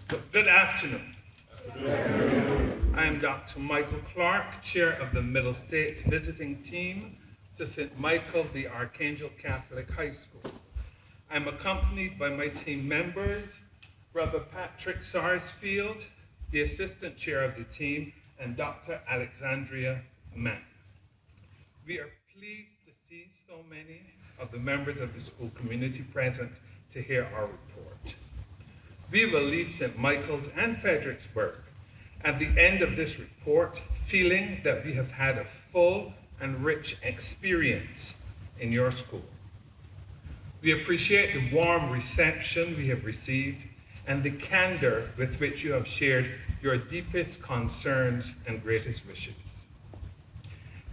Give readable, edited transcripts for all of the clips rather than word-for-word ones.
Good afternoon. I am Dr. Michael Clark, Chair of the Middle States Visiting Team to St. Michael the Archangel Catholic High School. I'm accompanied by my team members, Brother Patrick Sarsfield, the Assistant Chair of the team, and Dr. Alexandria Mann. We are pleased to see so many of the members of the school community present to hear our report. We will leave St. Michael's and Fredericksburg at the end of this report feeling that we have had a full and rich experience in your school. We appreciate the warm reception we have received and the candor with which you have shared your deepest concerns and greatest wishes.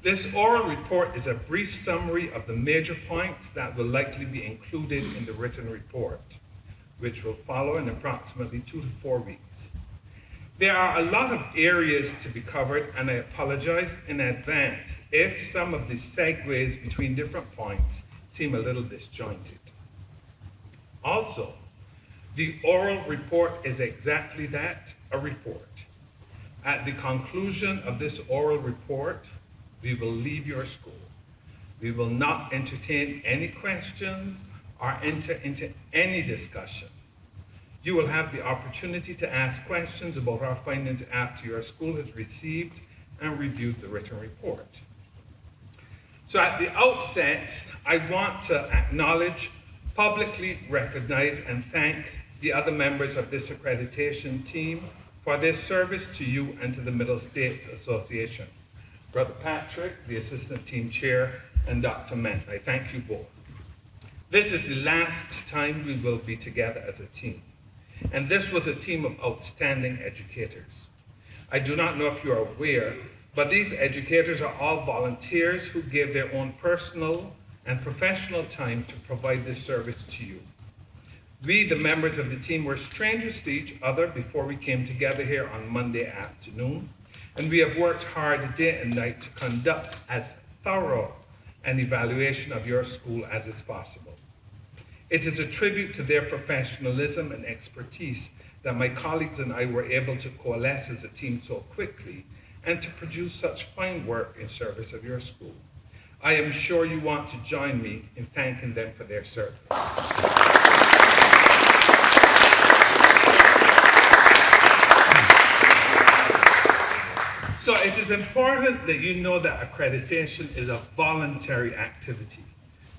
This oral report is a brief summary of the major points that will likely be included in the written report, which will follow in approximately 2 to 4 weeks. There are a lot of areas to be covered, and I apologize in advance if some of the segues between different points seem a little disjointed. Also, the oral report is exactly that, a report. At the conclusion of this oral report, we will leave your school. We will not entertain any questions or enter into any discussion. You will have the opportunity to ask questions about our findings after your school has received and reviewed the written report. So at the outset, I want to acknowledge, publicly recognize, and thank the other members of this accreditation team for their service to you and to the Middle States Association. Brother Patrick, the Assistant Team Chair, and Dr. Mann, I thank you both. This is the last time we will be together as a team. And this was a team of outstanding educators. I do not know if you are aware, but these educators are all volunteers who gave their own personal and professional time to provide this service to you. We, the members of the team, were strangers to each other before we came together here on Monday afternoon, and we have worked hard day and night to conduct as thorough an evaluation of your school as is possible. It is a tribute to their professionalism and expertise that my colleagues and I were able to coalesce as a team so quickly and to produce such fine work in service of your school. I am sure you want to join me in thanking them for their service. So it is important that you know that accreditation is a voluntary activity.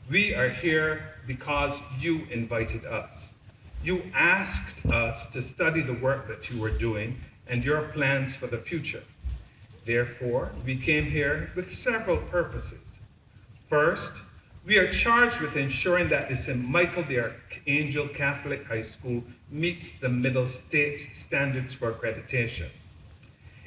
We are here because you invited us. You asked us to study the work that you were doing and your plans for the future. Therefore, we came here with several purposes. First, we are charged with ensuring that the St. Michael the Archangel Catholic High School meets the Middle States standards for accreditation.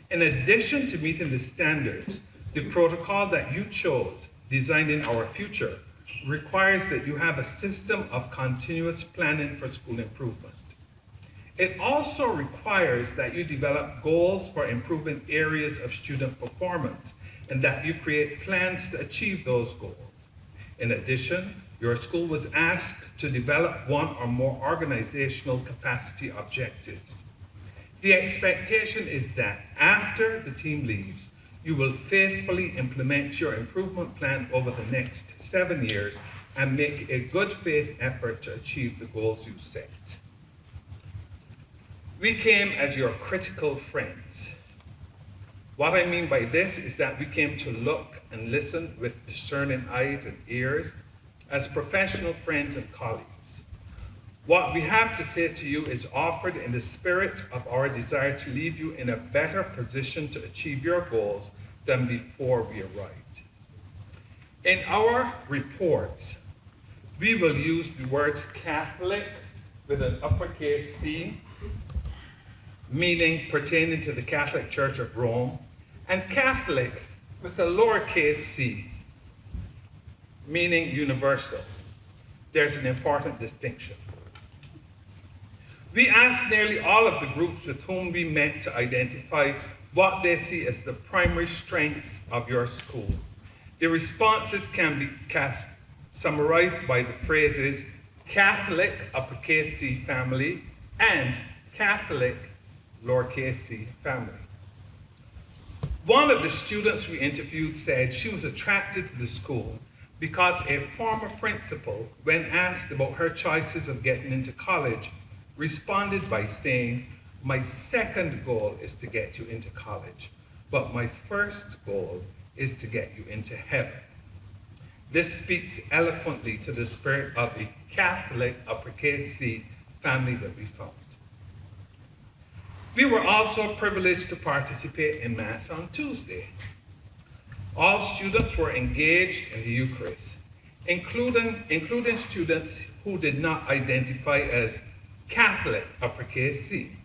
In addition to meeting the standards, the protocol that you chose, Designing Our Future, requires that you have a system of continuous planning for school improvement. It also requires that you develop goals for improving areas of student performance and that you create plans to achieve those goals. In addition, your school was asked to develop one or more organizational capacity objectives. The expectation is that after the team leaves, you will faithfully implement your improvement plan over the next 7 years and make a good faith effort to achieve the goals you set. We came as your critical friends. What I mean by this is that we came to look and listen with discerning eyes and ears as professional friends and colleagues. What we have to say to you is offered in the spirit of our desire to leave you in a better position to achieve your goals than before we arrived. In our reports, we will use the words Catholic with an uppercase C, meaning pertaining to the Catholic Church of Rome, and Catholic with a lowercase c, meaning universal. There's an important distinction. We asked nearly all of the groups with whom we met to identify what they see as the primary strengths of your school. The responses can be summarized by the phrases Catholic, uppercase C family, and Catholic, lowercase c, family. One of the students we interviewed said she was attracted to the school because a former principal, when asked about her choices of getting into college, responded by saying, "My second goal is to get you into college, but my first goal is to get you into heaven." This speaks eloquently to the spirit of the Catholic, uppercase C, family that we found. We were also privileged to participate in Mass on Tuesday. All students were engaged in the Eucharist, including students who did not identify as Catholic, uppercase C.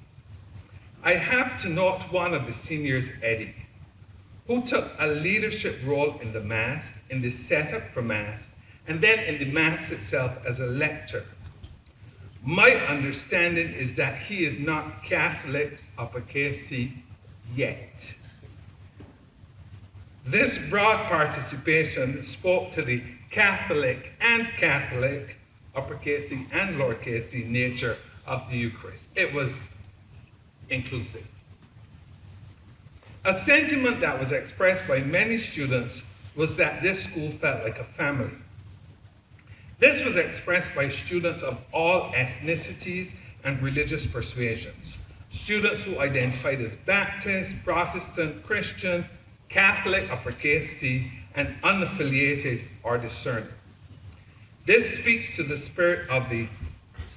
I have to note one of the seniors, Eddie, who took a leadership role in the Mass, in the setup for Mass, and then in the Mass itself as a lector. My understanding is that he is not Catholic, uppercase C, yet. This broad participation spoke to the Catholic, uppercase C and lowercase c, nature of the Eucharist. It was inclusive. A sentiment that was expressed by many students was that this school felt like a family. This was expressed by students of all ethnicities and religious persuasions. Students who identified as Baptist, Protestant, Christian, Catholic, uppercase C, and unaffiliated or discerning. This speaks to the spirit of the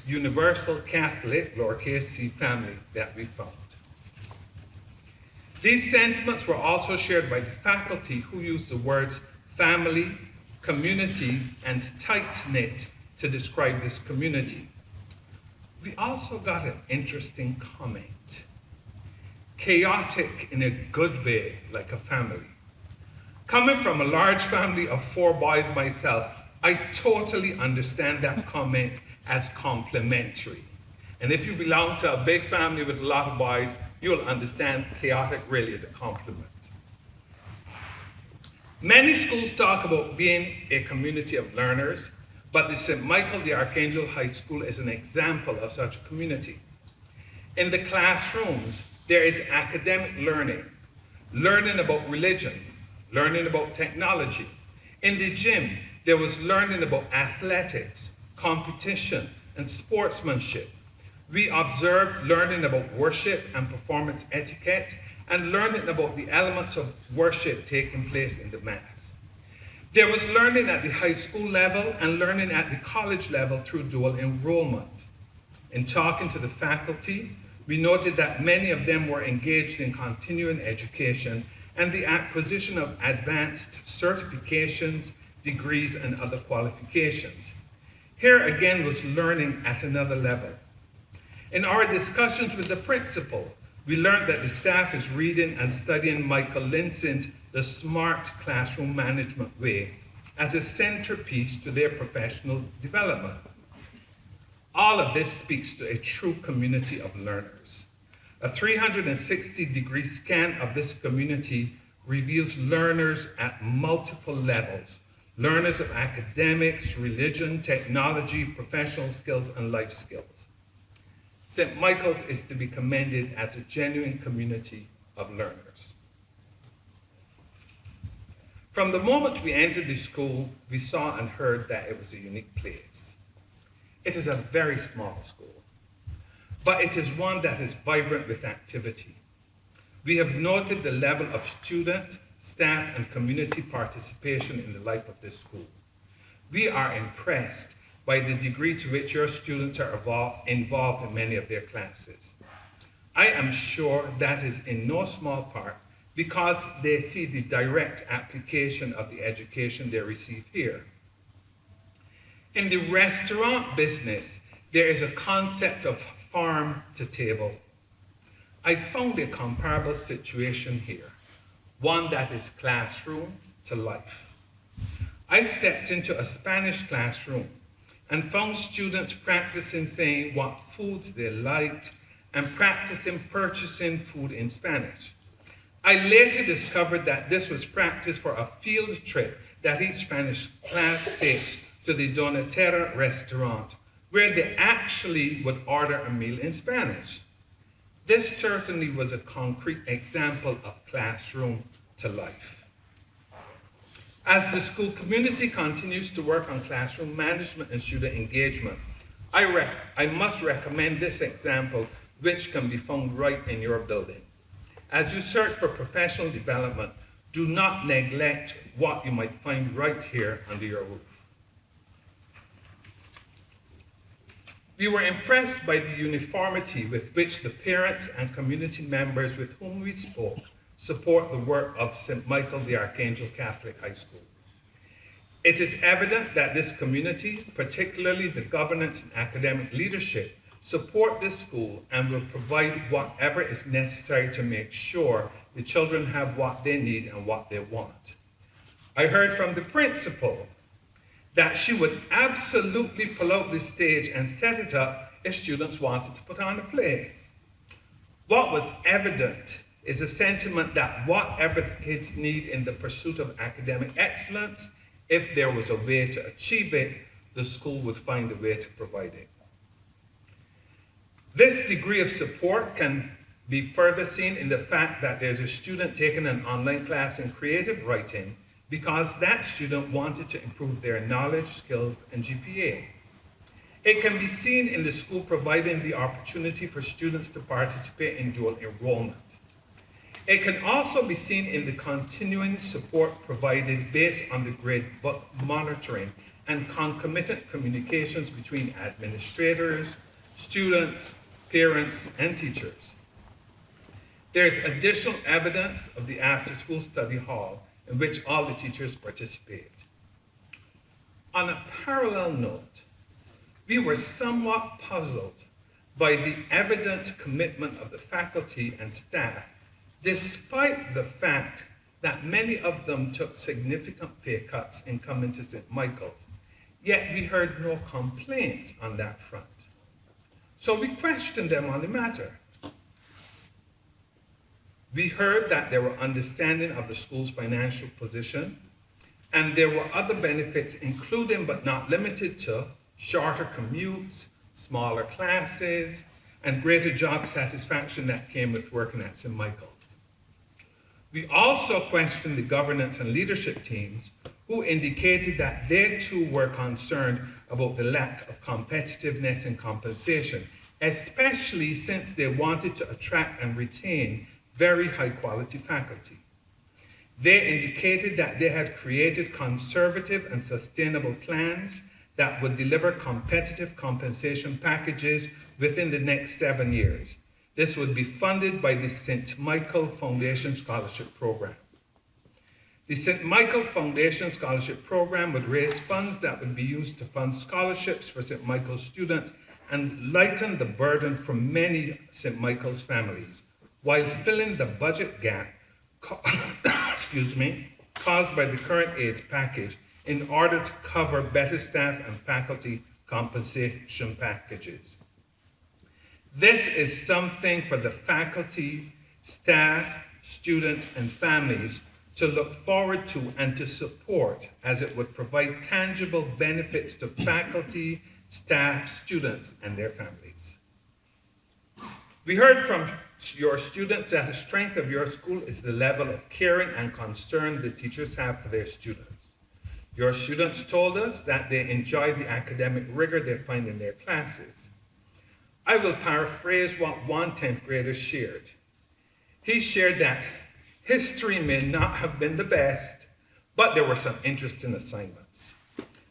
universal Catholic, lowercase c, family that we found. These sentiments were also shared by the faculty, who used the words family, community, and tight-knit to describe this community. We also got an interesting comment. Chaotic in a good way, like a family. Coming from a large family of 4 boys myself, I totally understand that comment as complimentary. And if you belong to a big family with a lot of boys, you'll understand chaotic really is a compliment. Many schools talk about being a community of learners, but the St. Michael the Archangel High School is an example of such a community. In the classrooms, there is academic learning, learning about religion, learning about technology. In the gym, there was learning about athletics, competition, and sportsmanship. We observed learning about worship and performance etiquette, and learning about the elements of worship taking place in the Mass. There was learning at the high school level and learning at the college level through dual enrollment. In talking to the faculty, we noted that many of them were engaged in continuing education and the acquisition of advanced certifications, degrees, and other qualifications. Here again was learning at another level. In our discussions with the principal, we learned that the staff is reading and studying Michael Linson's The Smart Classroom Management Way as a centerpiece to their professional development. All of this speaks to a true community of learners. A 360-degree scan of this community reveals learners at multiple levels, learners of academics, religion, technology, professional skills, and life skills. St. Michael's is to be commended as a genuine community of learners. From the moment we entered the school, we saw and heard that it was a unique place. It is a very small school, but it is one that is vibrant with activity. We have noted the level of student, staff, and community participation in the life of this school. We are impressed by the degree to which your students are involved in many of their classes. I am sure that is in no small part because they see the direct application of the education they receive here. In the restaurant business, there is a concept of farm to table. I found a comparable situation here, one that is classroom to life. I stepped into a Spanish classroom and found students practicing saying what foods they liked and practicing purchasing food in Spanish. I later discovered that this was practice for a field trip that each Spanish class takes to the Donatera restaurant, where they actually would order a meal in Spanish. This certainly was a concrete example of classroom to life. As the school community continues to work on classroom management and student engagement, I must recommend this example, which can be found right in your building. As you search for professional development, do not neglect what you might find right here under your roof. We were impressed by the uniformity with which the parents and community members with whom we spoke support the work of St. Michael the Archangel Catholic High School. It is evident that this community, particularly the governance and academic leadership, support this school and will provide whatever is necessary to make sure the children have what they need and what they want. I heard from the principal that she would absolutely pull out the stage and set it up if students wanted to put on a play. What was evident is a sentiment that whatever the kids need in the pursuit of academic excellence, if there was a way to achieve it, the school would find a way to provide it. This degree of support can be further seen in the fact that there's a student taking an online class in creative writing because that student wanted to improve their knowledge, skills, and GPA. It can be seen in the school providing the opportunity for students to participate in dual enrollment. It can also be seen in the continuing support provided based on the grade book monitoring and concomitant communications between administrators, students, parents, and teachers. There's additional evidence of the after-school study hall in which all the teachers participate. On a parallel note, we were somewhat puzzled by the evident commitment of the faculty and staff, despite the fact that many of them took significant pay cuts in coming to St. Michael's, yet we heard no complaints on that front. So we questioned them on the matter. We heard that they were understanding of the school's financial position, and there were other benefits, including but not limited to shorter commutes, smaller classes, and greater job satisfaction that came with working at St. Michael's. We also questioned the governance and leadership teams, who indicated that they too were concerned about the lack of competitiveness in compensation, especially since they wanted to attract and retain very high quality faculty. They indicated that they had created conservative and sustainable plans that would deliver competitive compensation packages within the next 7 years. This would be funded by the St. Michael Foundation Scholarship Program. The St. Michael Foundation Scholarship Program would raise funds that would be used to fund scholarships for St. Michael's students and lighten the burden for many St. Michael's families, while filling the budget gap caused by the current aid package in order to cover better staff and faculty compensation packages. This is something for the faculty, staff, students, and families to look forward to and to support, as it would provide tangible benefits to faculty, staff, students, and their families. We heard from your students that the strength of your school is the level of caring and concern the teachers have for their students. Your students told us that they enjoy the academic rigor they find in their classes. I will paraphrase what one 10th grader shared. He shared that history may not have been the best, but there were some interesting assignments.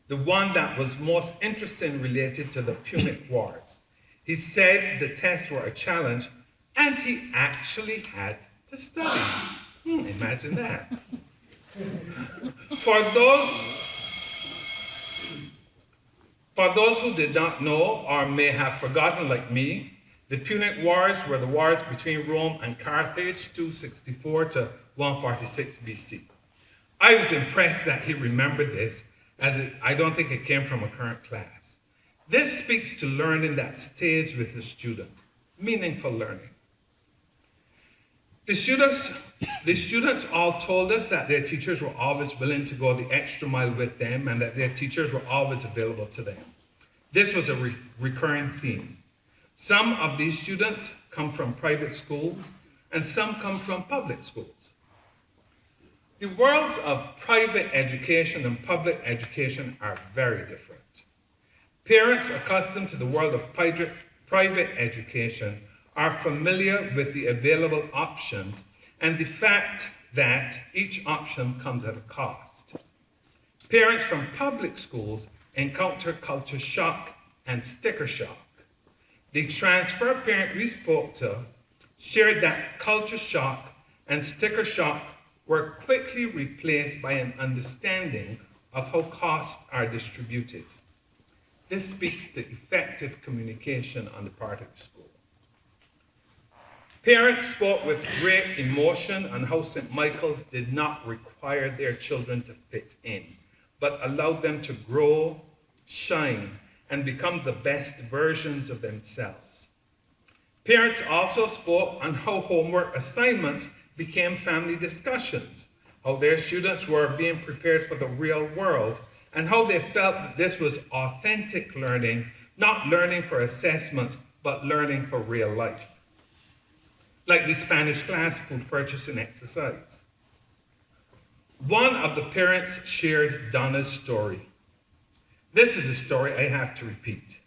The one that was most interesting related to the Punic Wars. He said the tests were a challenge, and he actually had to study. Imagine that. For those who did not know or may have forgotten like me, the Punic Wars were the wars between Rome and Carthage, 264 to 146 BC. I was impressed that he remembered this, as I don't think it came from a current class. This speaks to learning that stays with the student, meaningful learning. The students all told us that their teachers were always willing to go the extra mile with them and that their teachers were always available to them. This was a recurring theme. Some of these students come from private schools, and some come from public schools. The worlds of private education and public education are very different. Parents accustomed to the world of private education are familiar with the available options and the fact that each option comes at a cost. Parents from public schools encounter culture shock and sticker shock. The transfer parent we spoke to shared that culture shock and sticker shock were quickly replaced by an understanding of how costs are distributed. This speaks to effective communication on the part of the school. Parents spoke with great emotion on how St. Michael's did not require their children to fit in, but allowed them to grow, shine, and become the best versions of themselves. Parents also spoke on how homework assignments became family discussions, how their students were being prepared for the real world, and how they felt that this was authentic learning, not learning for assessments, but learning for real life. Like the Spanish class food purchasing exercise. One of the parents shared Donna's story. This is a story I have to repeat.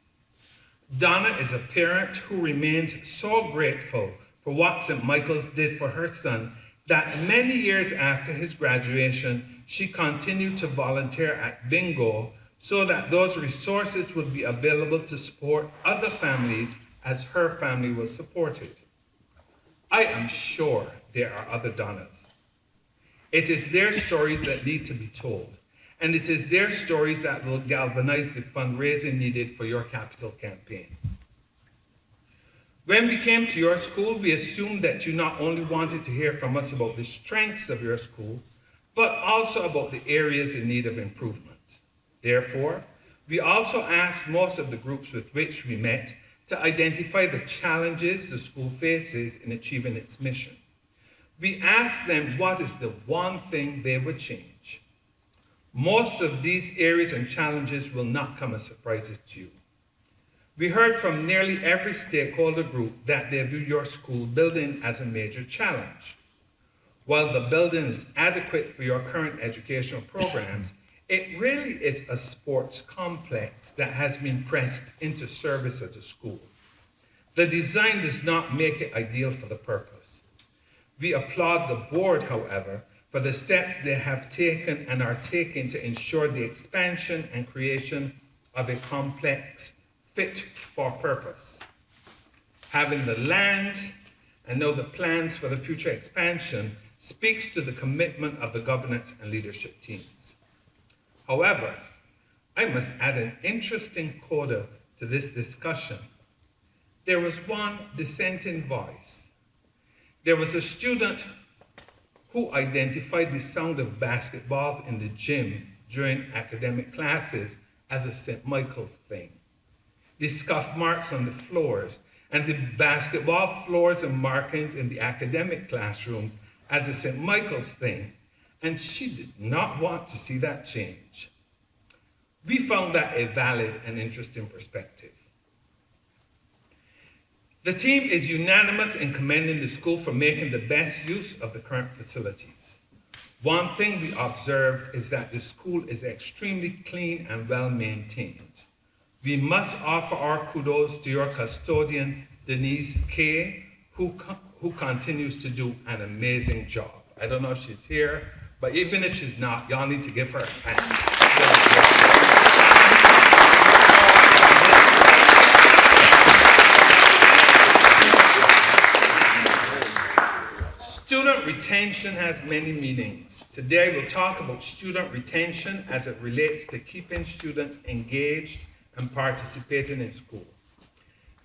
Donna is a parent who remains so grateful for what St. Michael's did for her son that many years after his graduation, she continued to volunteer at bingo so that those resources would be available to support other families as her family was supported. I am sure there are other Donnas. It is their stories that need to be told, and it is their stories that will galvanize the fundraising needed for your capital campaign. When we came to your school, we assumed that you not only wanted to hear from us about the strengths of your school, but also about the areas in need of improvement. Therefore, we also asked most of the groups with which we met to identify the challenges the school faces in achieving its mission. We asked them what is the one thing they would change. Most of these areas and challenges will not come as surprises to you. We heard from nearly every stakeholder group that they view your school building as a major challenge. While the building is adequate for your current educational programs, it really is a sports complex that has been pressed into service at the school. The design does not make it ideal for the purpose. We applaud the board, however, for the steps they have taken and are taking to ensure the expansion and creation of a complex fit for purpose. Having the land and know the plans for the future expansion speaks to the commitment of the governance and leadership teams. However, I must add an interesting coda to this discussion. There was one dissenting voice. There was a student who identified the sound of basketballs in the gym during academic classes as a St. Michael's thing. The scuff marks on the floors and the basketball floors and markings in the academic classrooms as a St. Michael's thing, and she did not want to see that change. We found that a valid and interesting perspective. The team is unanimous in commending the school for making the best use of the current facilities. One thing we observed is that the school is extremely clean and well maintained. We must offer our kudos to your custodian, Denise Kay, who continues to do an amazing job. I don't know if she's here, but even if she's not, y'all need to give her a hand. Student retention has many meanings. Today we'll talk about student retention as it relates to keeping students engaged and participating in school.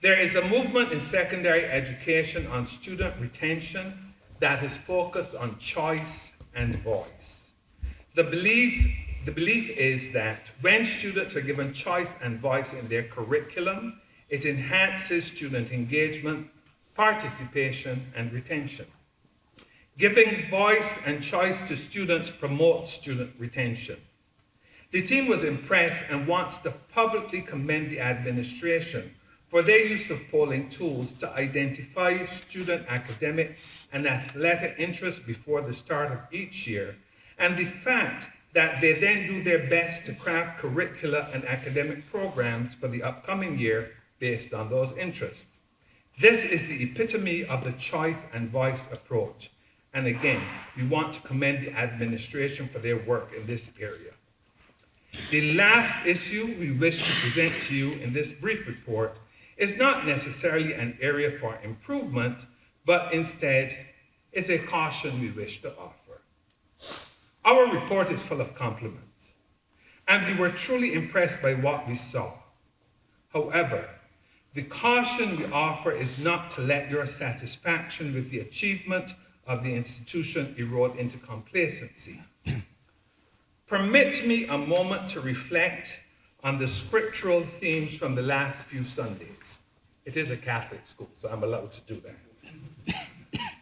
There is a movement in secondary education on student retention that is focused on choice and voice. The belief is that when students are given choice and voice in their curriculum, it enhances student engagement, participation, and retention. Giving voice and choice to students promotes student retention. The team was impressed and wants to publicly commend the administration for their use of polling tools to identify student academic and athletic interests before the start of each year, and the fact that they then do their best to craft curricula and academic programs for the upcoming year based on those interests. This is the epitome of the choice and voice approach. And again, we want to commend the administration for their work in this area. The last issue we wish to present to you in this brief report is not necessarily an area for improvement, but instead is a caution we wish to offer. Our report is full of compliments, and we were truly impressed by what we saw. However, the caution we offer is not to let your satisfaction with the achievement of the institution erode into complacency. Permit me a moment to reflect on the scriptural themes from the last few Sundays. It is a Catholic school, so I'm allowed to do that.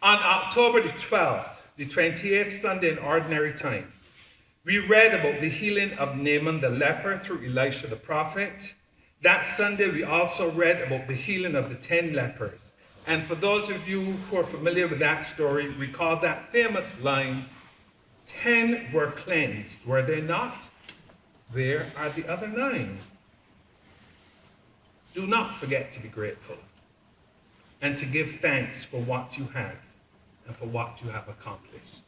On October the 12th, the 28th Sunday in Ordinary Time, we read about the healing of Naaman the leper through Elisha the prophet. That Sunday, we also read about the healing of the 10 lepers. And for those of you who are familiar with that story, recall that famous line, 10 were cleansed, were they not? Where are the other 9? Do not forget to be grateful and to give thanks for what you have and for what you have accomplished.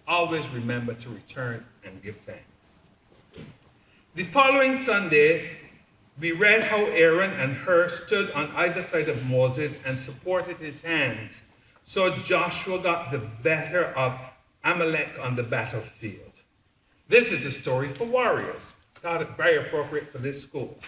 Always remember to return and give thanks. The following Sunday, we read how Aaron and Hur stood on either side of Moses and supported his hands, so Joshua got the better of Amalek on the battlefield. This is a story for warriors. Thought it very appropriate for this school.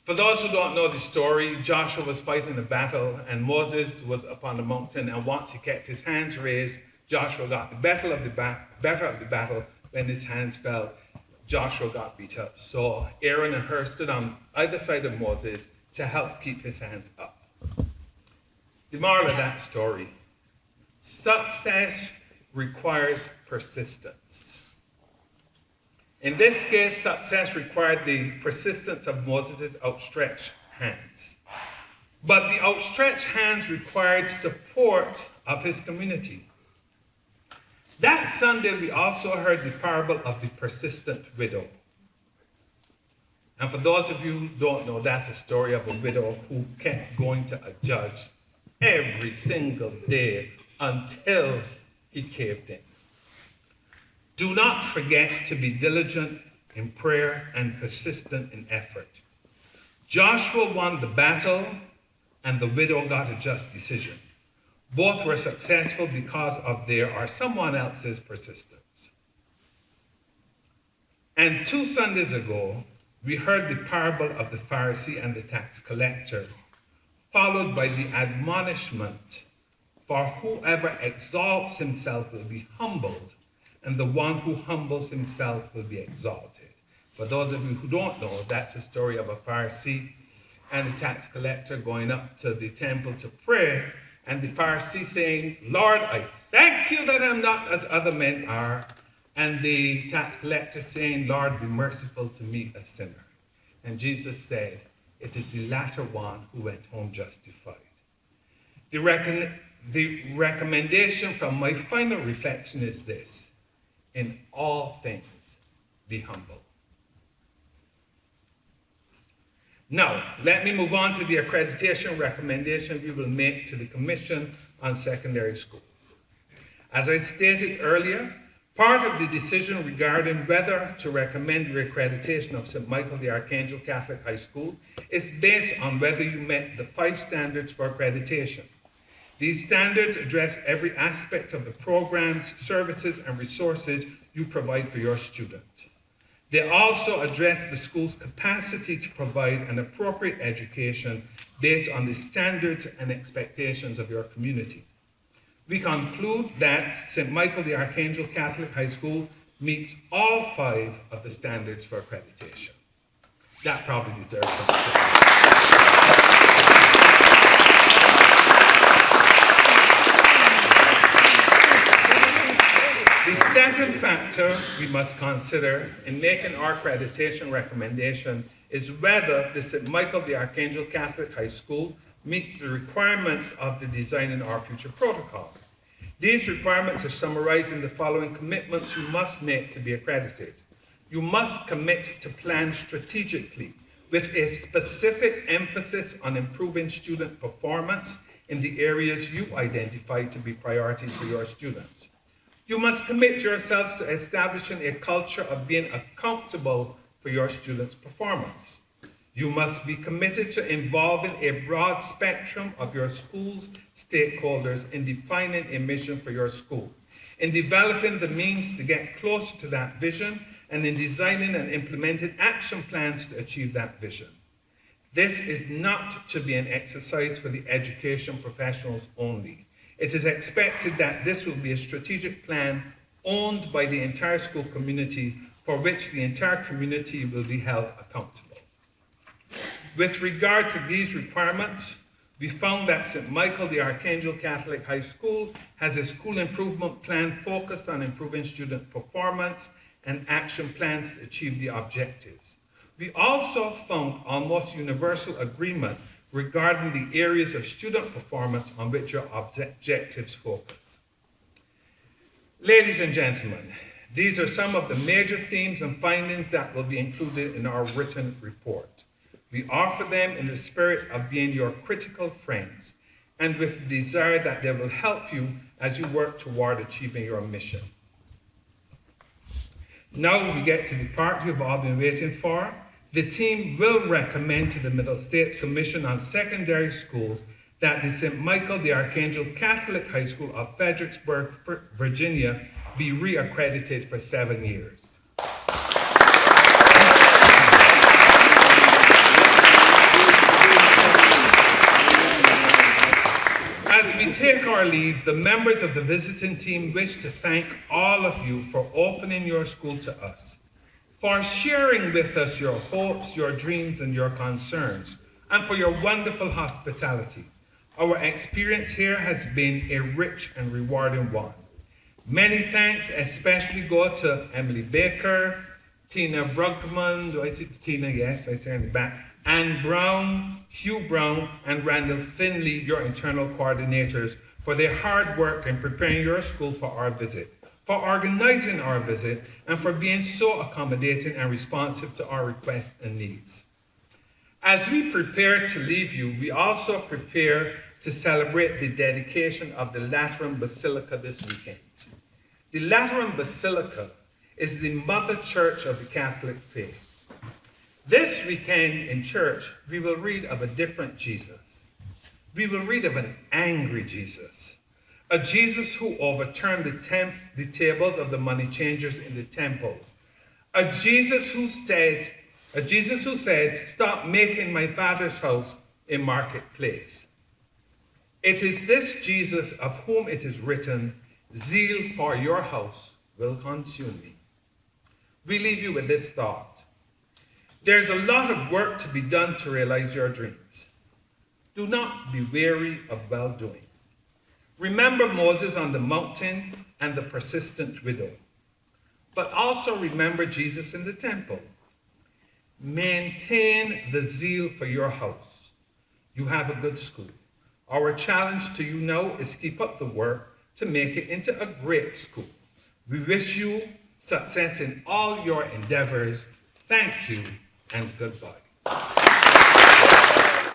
For those who don't know the story, Joshua was fighting a battle and Moses was up on the mountain, and once he kept his hands raised, Joshua got the better of the battle. When his hands fell, Joshua got beat up. So Aaron and Hur stood on either side of Moses to help keep his hands up. The moral of that story: success requires persistence. In this case, success required the persistence of Moses' outstretched hands. But the outstretched hands required support of his community. That Sunday, we also heard the parable of the persistent widow. And for those of you who don't know, that's a story of a widow who kept going to a judge every single day until he caved in. Do not forget to be diligent in prayer and persistent in effort. Joshua won the battle and the widow got a just decision. Both were successful because of their or someone else's persistence. And 2 Sundays ago, we heard the parable of the Pharisee and the tax collector, followed by the admonishment, for whoever exalts himself will be humbled, and the one who humbles himself will be exalted. For those of you who don't know, that's a story of a Pharisee and a tax collector going up to the temple to pray, and the Pharisee saying, "Lord, I thank you that I'm not as other men are," and the tax collector saying, "Lord, be merciful to me, a sinner." And Jesus said, "It is the latter one who went home justified." The recommendation from my final reflection is this: in all things, be humble. Now, let me move on to the accreditation recommendation we will make to the Commission on Secondary Schools. As I stated earlier, part of the decision regarding whether to recommend the accreditation of St. Michael the Archangel Catholic High School is based on whether you met the 5 standards for accreditation. These standards address every aspect of the programs, services, and resources you provide for your student. They also address the school's capacity to provide an appropriate education based on the standards and expectations of your community. We conclude that St. Michael the Archangel Catholic High School meets all 5 of the standards for accreditation. That probably deserves some. The second factor we must consider in making our accreditation recommendation is whether the St. Michael the Archangel Catholic High School meets the requirements of the Design in Our Future protocol. These requirements are summarized in the following commitments you must make to be accredited. You must commit to plan strategically with a specific emphasis on improving student performance in the areas you identify to be priorities for your students. You must commit yourselves to establishing a culture of being accountable for your students' performance. You must be committed to involving a broad spectrum of your school's stakeholders in defining a mission for your school, in developing the means to get closer to that vision, and in designing and implementing action plans to achieve that vision. This is not to be an exercise for the education professionals only. It is expected that this will be a strategic plan owned by the entire school community, for which the entire community will be held accountable. With regard to these requirements, we found that St. Michael the Archangel Catholic High School has a school improvement plan focused on improving student performance and action plans to achieve the objectives. We also found almost universal agreement regarding the areas of student performance on which your objectives focus. Ladies and gentlemen, these are some of the major themes and findings that will be included in our written report. We offer them in the spirit of being your critical friends and with the desire that they will help you as you work toward achieving your mission. Now we get to the part you've all been waiting for. The team will recommend to the Middle States Commission on Secondary Schools that the St. Michael the Archangel Catholic High School of Fredericksburg, Virginia be re-accredited for 7 years. As we take our leave, the members of the visiting team wish to thank all of you for opening your school to us, for sharing with us your hopes, your dreams, and your concerns, and for your wonderful hospitality. Our experience here has been a rich and rewarding one. Many thanks especially go to Emily Baker, Tina Brugman, do I see Tina? Yes, I turn it back. Anne Brown, Hugh Brown, and Randall Finley, your internal coordinators, for their hard work in preparing your school for our visit, for organizing our visit, and for being so accommodating and responsive to our requests and needs. As we prepare to leave you, we also prepare to celebrate the dedication of the Lateran Basilica this weekend. The Lateran Basilica is the mother church of the Catholic faith. This weekend in church, we will read of a different Jesus. We will read of an angry Jesus, a Jesus who overturned the tables of the money changers in the temples, a Jesus who said, "Stop making my Father's house a marketplace." It is this Jesus of whom it is written, "Zeal for your house will consume me." We leave you with this thought. There's a lot of work to be done to realize your dreams. Do not be weary of well-doing. Remember Moses on the mountain and the persistent widow, but also remember Jesus in the temple. Maintain the zeal for your house. You have a good school. Our challenge to you now is keep up the work to make it into a great school. We wish you success in all your endeavors. Thank you and goodbye.